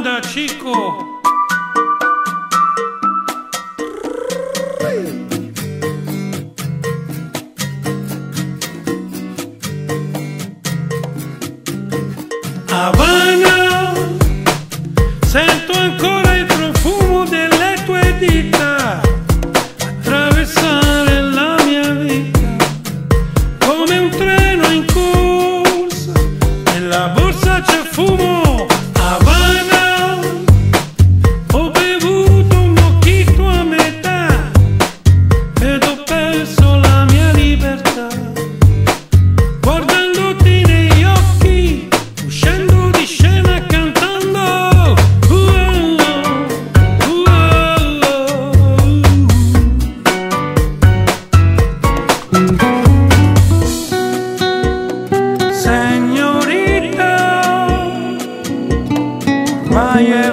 banda, chico. Havana, sento ancora il profumo delle tue dita attraversare la mia vita come un treno in corsa, nella borsa c'è fumo. Havana, ho bevuto un mojito a metà ed ho perso la mia libertà, guardandoti negli occhi, uscendo di scena cantando Señorita, ormai è